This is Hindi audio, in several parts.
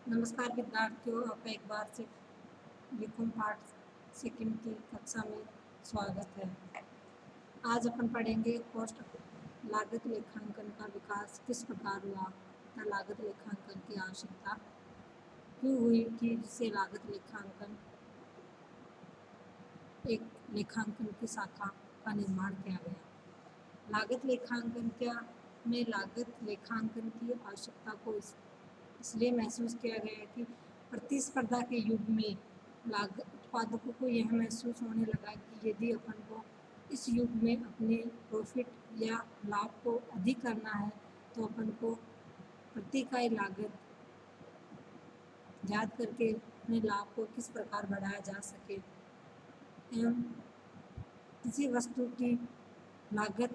नमस्कार विद्यार्थियों, आपका एक बार से बीकॉम पार्ट सेकंड की कक्षा में स्वागत है। आज अपन पढ़ेंगे कॉस्ट लागत लेखांकन का विकास किस प्रकार हुआ तथा लागत लेखांकन की आवश्यकता क्यों हुई कि जिससे लागत लेखांकन एक लेखांकन की शाखा का निर्माण किया गया। लागत लेखांकन में लागत लेखांकन की आवश्यकता को इसलिए महसूस किया गया कि प्रतिस्पर्धा के युग में लागत उत्पादकों को यह महसूस होने लगा कि यदि अपन को इस युग में अपने प्रॉफिट या लाभ को अधिक करना है तो अपन को प्रति इकाई लागत ज्ञात करके अपने लाभ को किस प्रकार बढ़ाया जा सके एवं किसी वस्तु की लागत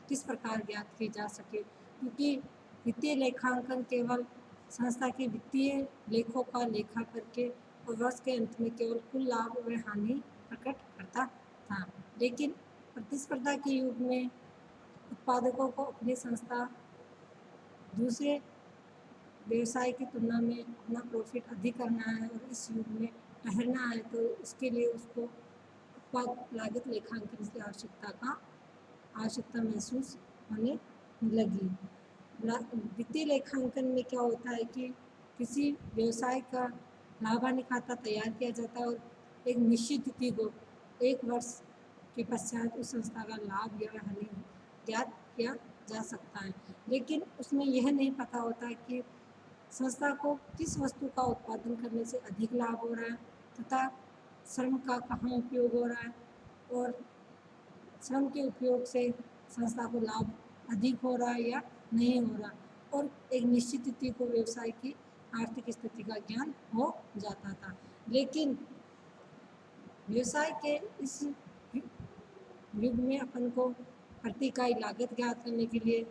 किस प्रकार ज्ञात की जा सके, क्योंकि वित्तीय लेखांकन केवल संस्था के वित्तीय लेखों का लेखा करके और वर्ष के अंत में केवल कुल लाभ व हानि प्रकट करता था। लेकिन प्रतिस्पर्धा के युग में उत्पादकों को अपनी संस्था दूसरे व्यवसाय की तुलना में अपना प्रॉफिट अधिक करना है और इस युग में ठहरना है, तो इसके लिए उसको उत्पाद लागत लेखांकन की आवश्यकता महसूस होने लगी। वित्तीय लेखांकन में क्या होता है कि किसी व्यवसाय का लाभ हानि खाता तैयार किया जाता है और एक निश्चित तिथि को एक वर्ष के पश्चात उस संस्था का लाभ या हानि ज्ञात किया जा सकता है। लेकिन उसमें यह नहीं पता होता कि संस्था को किस वस्तु का उत्पादन करने से अधिक लाभ हो रहा है तथा श्रम का कहाँ उपयोग हो रहा है और श्रम के उपयोग से संस्था को लाभ अधिक हो रहा है या नहीं हो रहा, और एक निश्चित तिथि को व्यवसाय की आर्थिक स्थिति का ज्ञान हो जाता था। लेकिन व्यवसाय के इस युग में अपन को प्रति इकाई लागत ज्ञात करने के लिए,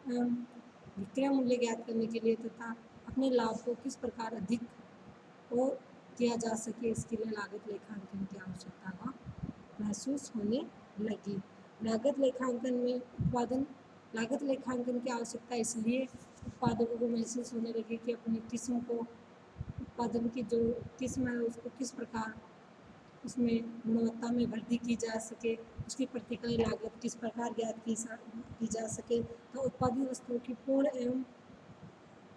विक्रय मूल्य ज्ञात करने के लिए तथा अपने लाभ को किस प्रकार अधिक और किया जा सके, इसके लिए लागत लेखांकन की आवश्यकता का महसूस होने लगी। लागत लेखांकन में लागत लेखांकन की आवश्यकता इसलिए उत्पादकों को महसूस होने लगी कि अपनी किस्म को उत्पादन की जो किस्म है उसको किस प्रकार उसमें गुणवत्ता में वृद्धि की जा सके, उसकी प्रति इकाई लागत किस प्रकार ज्ञात की जा सके, तो उत्पादित वस्तुओं की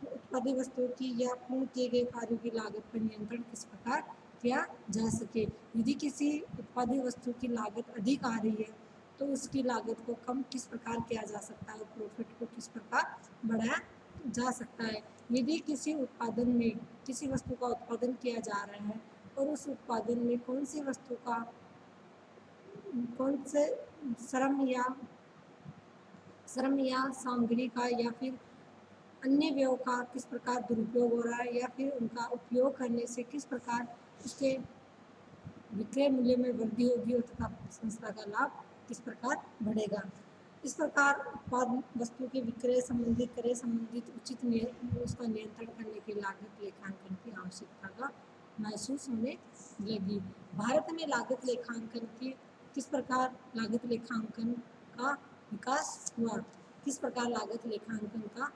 उत्पादित वस्तुओं की या पूर्ण किए गए कार्यों की लागत पर नियंत्रण किस प्रकार किया जा सके। यदि किसी उत्पादित वस्तु की लागत अधिक आ रही है तो उसकी लागत को कम किस प्रकार किया जा सकता है और प्रॉफिट को किस प्रकार बढ़ाया जा सकता है। यदि किसी वस्तु का उत्पादन किया जा रहा है और उस उत्पादन में कौन से श्रम या सामग्री का या फिर अन्य व्ययों का किस प्रकार दुरुपयोग हो रहा है या फिर उनका उपयोग करने से किस प्रकार उसके विक्रय मूल्य में वृद्धि होगी तथा संस्था का लाभ किस प्रकार बढ़ेगा। इस प्रकार उत्पाद वस्तु के विक्रय संबंधित क्रय संबंधित उचित उसका नियंत्रण करने के लागत लेखांकन की आवश्यकता का महसूस होने लगी। भारत में लागत लेखांकन की किस प्रकार लागत लेखांकन का विकास हुआ, किस प्रकार लागत लेखांकन का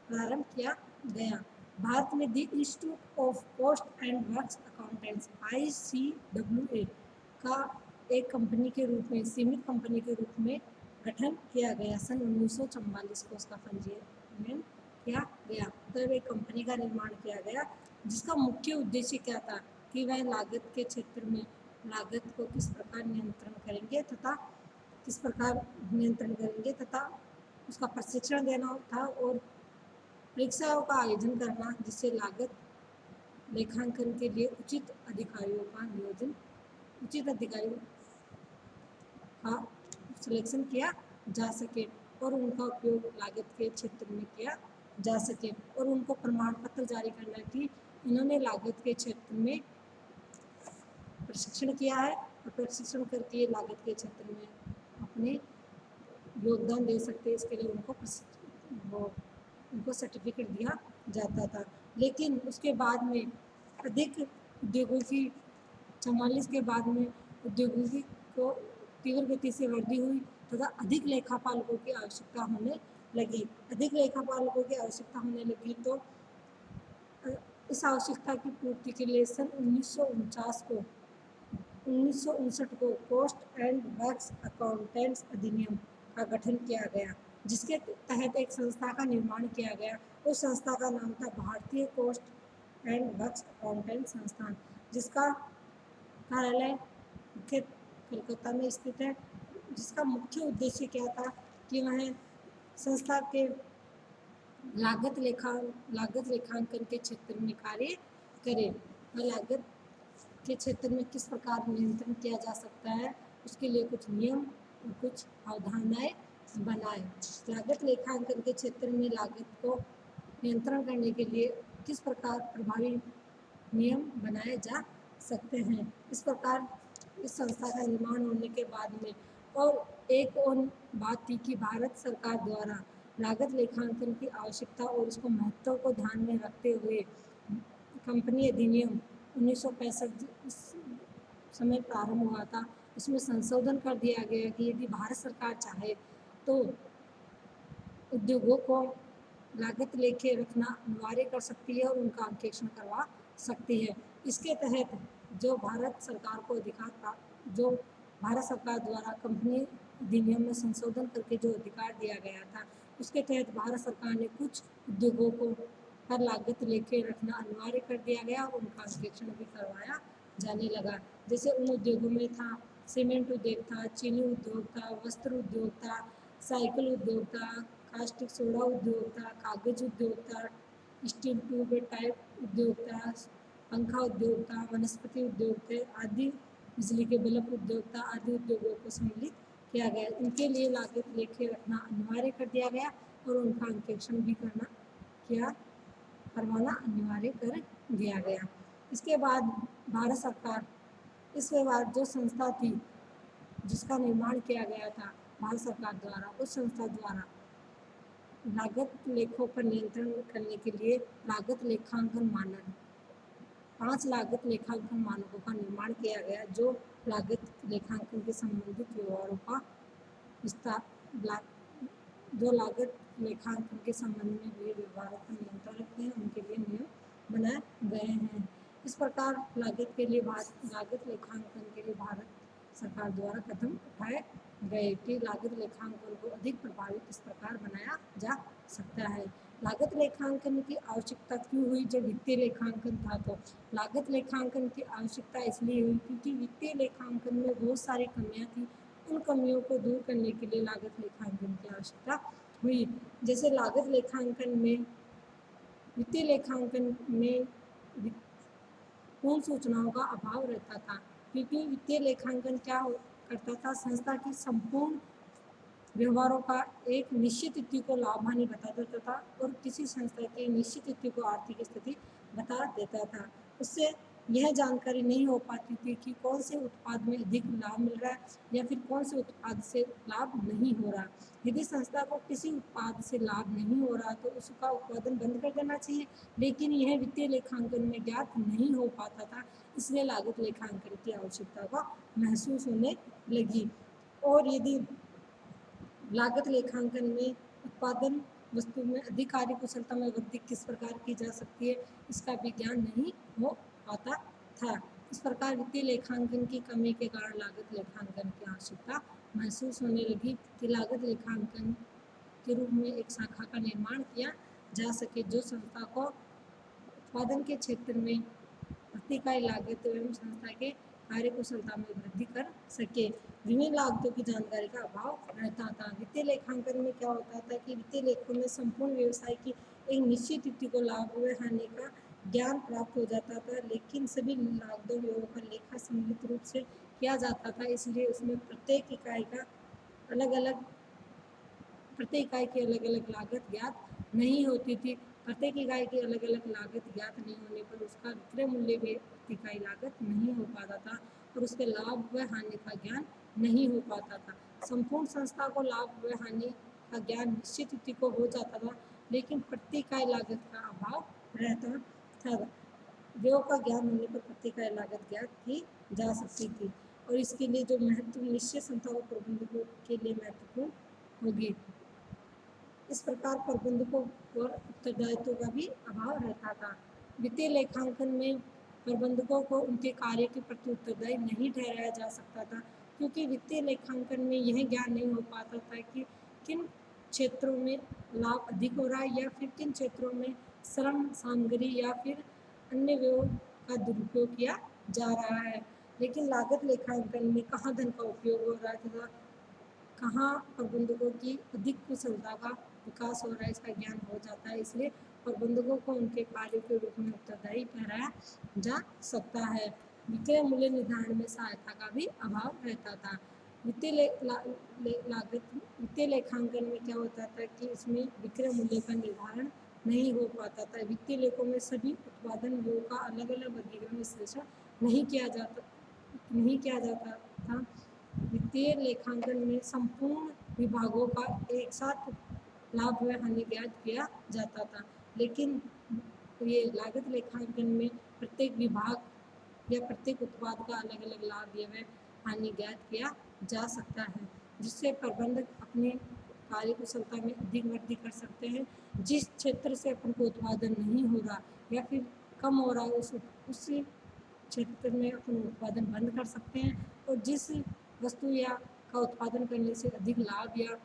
प्रारंभ किया गया। भारत में the institute of cost and works accountants ICWA का एक कंपनी के रूप में सीमित कंपनी के रूप में गठन किया गया। सन 1944 को उसका पंजीयन किया गया, तब एक कंपनी का निर्माण किया गया जिसका मुख्य उद्देश्य क्या था कि वह लागत के क्षेत्र में लागत को किस प्रकार नियंत्रण करेंगे तथा उसका प्रशिक्षण देना था और परीक्षाओं का आयोजन करना जिससे लागत लेखांकन के लिए उचित अधिकारियों का सिलेक्शन किया जा सके और उनका उपयोग लागत के क्षेत्र में किया जा सके और उनको प्रमाण पत्र जारी करना कि इन्होंने लागत के क्षेत्र में प्रशिक्षण किया है और प्रशिक्षण करके लागत के क्षेत्र में अपने योगदान दे सकते हैं। इसके लिए उनको सर्टिफिकेट दिया जाता था। लेकिन उसके बाद में अधिक औद्योगिकी 44 के बाद में औद्योगिकी को तीव्र गति से वृद्धि हुई तथा अधिक लेखापालकों की आवश्यकता होने लगी। तो इस आवश्यकता की पूर्ति के लिए सन 1959 को पोस्ट एंड वर्क्स अकाउंटेंट्स अधिनियम का गठन किया गया, जिसके तहत एक संस्था का निर्माण किया गया। उस संस्था का नाम था भारतीय पोस्ट एंड वर्क्स अकाउंटेंट संस्थान, जिसका कार्यालय मुख्य कोलकाता में स्थित है। जिसका मुख्य उद्देश्य क्या था कि वह संस्था के लागत लेखांकन के क्षेत्र में कार्य करे और लागत के क्षेत्र में किस प्रकार नियंत्रण किया जा सकता है, उसके लिए कुछ नियम और कुछ अवधारणाएं बनाए। लागत लेखांकन के क्षेत्र में लागत को नियंत्रण करने के लिए किस प्रकार प्रभावी नियम बनाए जा सकते हैं। इस प्रकार इस संस्था का निर्माण होने के बाद में और एक और बात थी कि भारत सरकार द्वारा लागत लेखांकन की आवश्यकता और उसको महत्व को ध्यान में रखते हुए कंपनी अधिनियम 1965 समय प्रारंभ हुआ था। इसमें संशोधन कर दिया गया कि यदि भारत सरकार चाहे तो उद्योगों को लागत लेखे रखना अनिवार्य कर सकती है और उनका अंकेक्षण करवा सकती है। इसके तहत जो भारत सरकार द्वारा कंपनी अधिनियम में संशोधन करके जो अधिकार दिया गया था, उसके तहत भारत सरकार ने कुछ उद्योगों को पर लागत लेखे रखना अनिवार्य कर दिया गया और उनका अंकेक्षण भी करवाया जाने लगा। जैसे उन उद्योगों में था सीमेंट उद्योग था, चीनी उद्योग था, वस्त्र उद्योग था, साइकिल उद्योग था, कास्टिक सोडा उद्योग था, कागज उद्योग था, स्टील ट्यूब टाइप उद्योग था, पंखा उद्योग था, वनस्पति उद्योग थे आदि, बिजली के बल्ब उद्योग था आदि उद्योगों को सम्मिलित किया गया। इनके लिए लागत लेखे रखना अनिवार्य कर दिया गया और उनका अंकेक्षण भी करवाना अनिवार्य कर दिया गया। इसके बाद भारत सरकार इसके बाद जो संस्था थी जिसका निर्माण किया गया था भारत सरकार द्वारा, उस संस्था द्वारा लागत लेखों पर नियंत्रण करने के लिए लागत लेखांकन मानक 5 लागत लेखांकन मानकों का निर्माण किया गया, जो लागत लेखांकन के संबंधित व्यवहारों का जो लागत लेखांकन के संबंध में हुए व्यवहारों पर नियंत्रण रखते हैं, उनके लिए नियम बनाए गए हैं। इस प्रकार लागत लेखांकन के लिए भारत सरकार द्वारा कदम उठाए गए कि लागत लेखांकन को अधिक प्रभावी किस प्रकार बनाया जा सकता है। लागत लेखांकन की आवश्यकता क्यों हुई? जब वित्तीय लेखांकन था तो लागत लेखांकन की आवश्यकता इसलिए हुई क्योंकि वित्तीय लेखांकन में बहुत सारी कमियां थी। उन कमियों को दूर करने के लिए लागत लेखांकन की आवश्यकता हुई। जैसे लागत लेखांकन में वित्तीय लेखांकन में पूर्ण सूचनाओं का अभाव रहता था, क्योंकि वित्तीय लेखांकन क्या करता था, संस्था की संपूर्ण व्यवहारों का एक निश्चित तिथि को लाभ हानि बता देता था और किसी संस्था की निश्चित तिथि को आर्थिक स्थिति बता देता था। उससे यह जानकारी नहीं हो पाती थी कि कौन से उत्पाद में अधिक लाभ मिल रहा है या फिर कौन से उत्पाद से लाभ नहीं हो रहा। यदि संस्था को किसी उत्पाद से लाभ नहीं हो रहा तो उसका उत्पादन बंद कर देना चाहिए, लेकिन यह वित्तीय लेखांकन में ज्ञात नहीं हो पाता था। इसलिए लागत लेखांकन की आवश्यकता का महसूस होने लगी। और यदि लागत लेखांकन में उत्पादन वस्तु में अधिक कार्य कुशलता में वृद्धि किस प्रकार की जा सकती है, इसका भी ज्ञान नहीं हो पाता था। इस प्रकार वित्तीय लेखांकन की कमी के कारण लागत लेखांकन की आवश्यकता महसूस होने लगी कि लागत लेखांकन के रूप में एक शाखा का निर्माण किया जा सके, जो संस्था को उत्पादन के क्षेत्र में प्रति इकाई लागत एवं संस्था के कार्य कुशलता में वृद्धि कर सके। विभिन्न लागतों की जानकारी का अभाव रहता था। वित्तीय लेखांकन में क्या होता था कि वित्तीय लेखों में संपूर्ण व्यवसाय की एक निश्चित तिथि को लाभ व हानि का ज्ञान प्राप्त हो जाता था, लेकिन सभी लागतों व्ययों का लेखा सम्मिलित रूप से किया जाता था। इसलिए उसमें प्रत्येक इकाई की अलग अलग लागत ज्ञात नहीं होती थी। प्रत्येक इकाई की अलग अलग लागत ज्ञात नहीं होने पर उसका विक्रय मूल्य भी इकाई लागत नहीं हो पाता था और उसके लाभ व हानि का ज्ञान नहीं हो पाता था। संपूर्ण संस्था को लाभ व हानि का ज्ञान निश्चित तिथि को हो जाता था, लेकिन प्रति इकाई लागत का अभाव रहता था। व्यय का ज्ञान होने पर प्रति इकाई लागत ज्ञात की जा सकती थी और इसके लिए जो महत्व निश्चित संस्था प्रबंधकों के लिए महत्वपूर्ण होगी। इस प्रकार प्रबंधकों और उत्तरदायित्व का भी अभाव रहता था। वित्तीय लेखांकन में प्रबंधकों को उनके कार्य के प्रति उत्तरदायी नहीं ठहराया जा सकता था, क्योंकि वित्तीय लेखांकन में यह ज्ञान नहीं हो पाता था कि किन क्षेत्रों में लाभ अधिक हो रहा है या फिर किन क्षेत्रों में श्रम सामग्री या फिर अन्य व्ययों का दुरुपयोग किया जा रहा है। लेकिन लागत लेखांकन में कहाँ धन का उपयोग हो रहा है तथा कहाँ प्रबंधकों की अधिक कुशलता का विकास हो रहा है, इसका ज्ञान हो जाता है। इसलिए प्रबंधकों को उनके कार्य के रूप में उत्तरदायी ठहराया जा सकता है। विक्रय मूल्य निर्धारण में सहायता का भी अभाव रहता था। वित्तीय लेखांकन में क्या होता था कि इसमें विक्रय मूल्य का निर्धारण नहीं हो पाता था। वित्तीय लेखों में सभी उत्पादन व्ययों का अलग अलग वर्गीकरण विश्लेषण नहीं किया जाता था। वित्तीय लेखांकन में संपूर्ण विभागों का एक साथ लाभ व हानि ज्ञात किया जाता था, लेकिन ये लागत लेखांकन में प्रत्येक विभाग या प्रत्येक उत्पाद का अलग अलग लाभ या हानि ज्ञात किया जा सकता है, जिससे प्रबंधक अपने कार्य कुशलता में अधिक वृद्धि कर सकते हैं। जिस क्षेत्र से अपन को उत्पादन नहीं हो रहा या फिर कम हो रहा है उस क्षेत्र में अपन उत्पादन बंद कर सकते हैं, और जिस वस्तु या का उत्पादन करने से अधिक लाभ या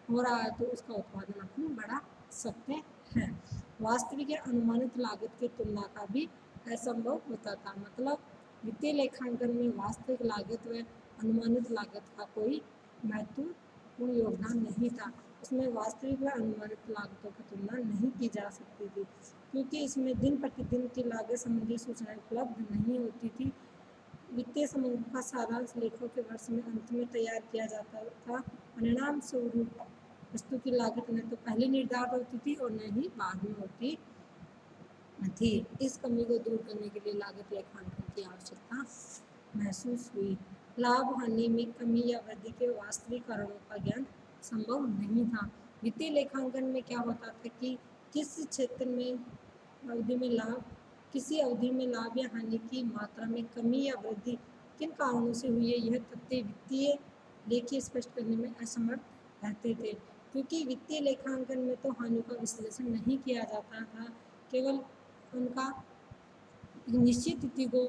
हो रहा है तो उसका उत्पादन अपन बढ़ा सकते हैं। वास्तविक या अनुमानित लागत की तुलना का भी असंभव होता था। मतलब वित्तीय लेखांकन में वास्तविक लागत व अनुमानित लागत का कोई महत्वपूर्ण योगदान नहीं था। उसमें वास्तविक व अनुमानित लागतों की तुलना नहीं की जा सकती थी, क्योंकि इसमें दिन प्रतिदिन की लागत संबंधी सूचनाएं उपलब्ध नहीं होती थी। वित्तीय संबंध का सारांश लेखों के वर्ष में अंत में तैयार किया जाता था। परिणाम स्वरूप वस्तु की लागत न तो पहले निर्धारित होती थी और न ही बाद में होती थी। इस कमी को दूर करने के लिए लागत लेखांकन की आवश्यकता महसूस हुई। लाभ हानि में कमी या वृद्धि के वास्तविक कारणों का ज्ञान संभव नहीं था। वित्तीय लेखांकन में क्या होता था कि किस क्षेत्र में अवधि में लाभ किसी अवधि में लाभ या हानि की मात्रा में कमी या वृद्धि किन कारणों से हुई है, यह तथ्य वित्तीय लेखी स्पष्ट करने में असमर्थ रहते थे, क्योंकि वित्तीय लेखांकन में तो हानि का विश्लेषण नहीं किया जाता था। केवल उनका निश्चित तिथि को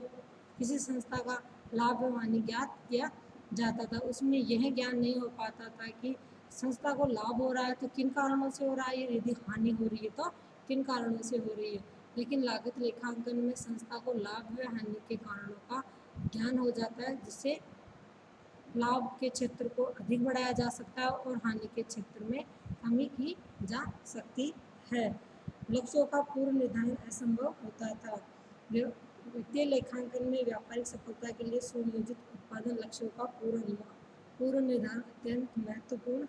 किसी संस्था का लाभ व हानि ज्ञात किया जाता था। उसमें यह ज्ञान नहीं हो पाता था कि संस्था को लाभ हो रहा है तो किन कारणों से हो रहा है, यदि हानि हो रही है तो किन कारणों से हो रही है। लेकिन लागत लेखांकन में संस्था को लाभ व हानि के कारणों का ज्ञान हो जाता है, जिससे लाभ के क्षेत्र को अधिक बढ़ाया जा सकता है और हानि के क्षेत्र में कमी की जा सकती है। लक्ष्यों का पूर्व निर्धारण असंभव होता था। वित्तीय लेखांकन में व्यापारिक सफलता के लिए सुनियोजित उत्पादन लक्ष्यों का पूर्व निर्धारण अत्यंत महत्वपूर्ण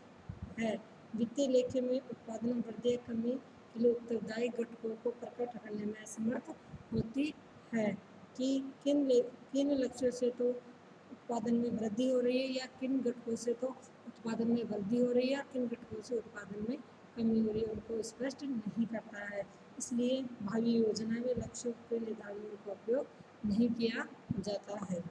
है। वित्तीय लेखे में उत्पादन वृद्धि या कमी के लिए उत्तरदायी घटकों को प्रकट करने में असमर्थ होती है कि किन लक्ष्यों से तो उत्पादन में वृद्धि हो रही है या किन घटकों से तो उत्पादन में वृद्धि हो रही है या किन घटकों से उत्पादन में कमी हो रही है, उनको स्पष्ट नहीं करता है। इसलिए भावी योजना में लक्ष्यों के निर्धारण का उपयोग नहीं किया जाता है।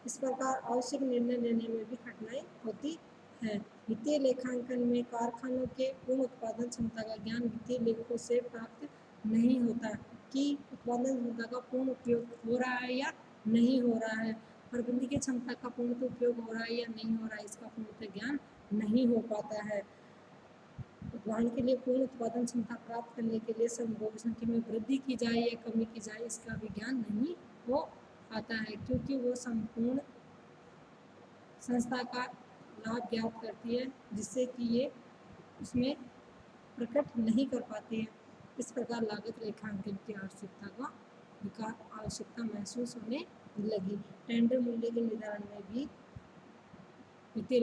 इस प्रकार आवश्यक निर्णय लेने में भी कठिनाई होती है। वित्तीय लेखांकन में कारखानों के पूर्ण उत्पादन क्षमता का ज्ञान वित्तीय लेखों से प्राप्त नहीं होता कि उत्पादन क्षमता का पूर्ण उपयोग हो रहा है या नहीं हो रहा है, प्रबंधकीय क्षमता का पूर्ण उपयोग हो रहा है या नहीं हो रहा है, इसका पूर्णतः ज्ञान नहीं हो पाता है। उदाहरण के लिए पूर्ण उत्पादन क्षमता प्राप्त करने के लिए संभोग संख्या में वृद्धि की जाए या कमी की जाए, इसका भी ज्ञान नहीं हो पाता है, क्योंकि वो संपूर्ण संस्था का लाभ ज्ञात करती है, जिससे कि ये उसमें प्रकट नहीं कर पाती है। इस प्रकार लागत लेखांकन की आवश्यकता महसूस होने लगी। टेंडर मूल्य के निर्धारण में भी वित्तीय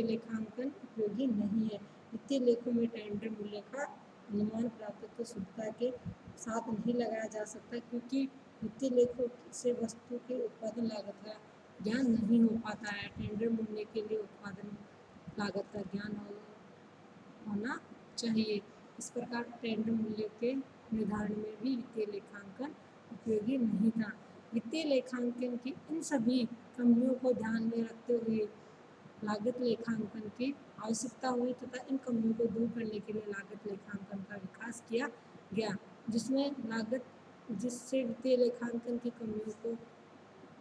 लेखांकन उपयोगी नहीं है। वित्तीय लेखों में टेंडर मूल्य का अनुमान प्राप्त शुद्धता के साथ नहीं लगाया जा सकता, क्योंकि वित्तीय लेखों से वस्तु के उत्पादन लागत का ज्ञान नहीं हो पाता है। टेंडर मूल्य के लिए उत्पादन लागत का ज्ञान होना चाहिए। इस प्रकार टेंडर मूल्य के निर्धारण में भी वित्तीय लेखांकन उपयोगी नहीं था। वित्तीय लेखांकन की इन सभी कमियों को ध्यान में रखते हुए लागत लेखांकन की आवश्यकता हुई तथा इन कमियों को दूर करने के लिए लागत लेखांकन का विकास किया गया। जिसमें लागत जिससे वित्तीय लेखांकन की कमियों को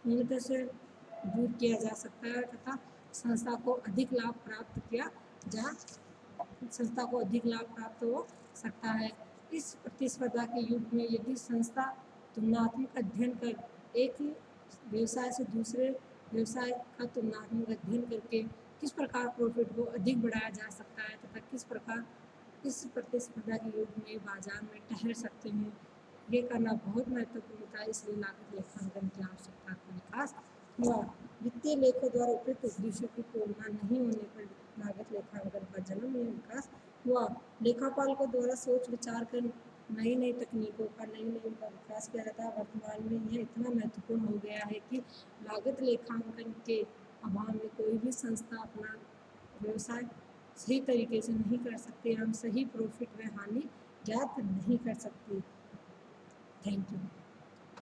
पूर्णतः से दूर किया जा सकता है तथा संस्था को अधिक लाभ प्राप्त हो सकता है। इस प्रतिस्पर्धा के युग में यदि संस्था तुलनात्मक अध्ययन कर एक व्यवसाय से दूसरे व्यवसाय का तुलनात्मक अध्ययन करके किस प्रकार प्रॉफिट को अधिक बढ़ाया जा सकता है तथा किस प्रकार इस प्रतिस्पर्धा के युग में बाजार में ठहर सकते हैं, ये करना बहुत महत्वपूर्ण था। इसलिए लागत लेखांकन की आवश्यकता का विकास हुआ। वित्तीय लेखों द्वारा उपयुक्त उद्देश्यों की पूर्णता नहीं होने पर लागत लेखांकन का जन्म या विकास हुआ। लेखापाल को द्वारा सोच विचार कर नई नई तकनीकों का विकास किया जाता है। वर्तमान में यह इतना महत्वपूर्ण हो गया है कि लागत लेखांकन के अभाव में कोई भी संस्था अपना व्यवसाय सही तरीके से नहीं कर सकते। हम सही प्रॉफिट व हानि ज्ञात नहीं कर सकते। Thank you.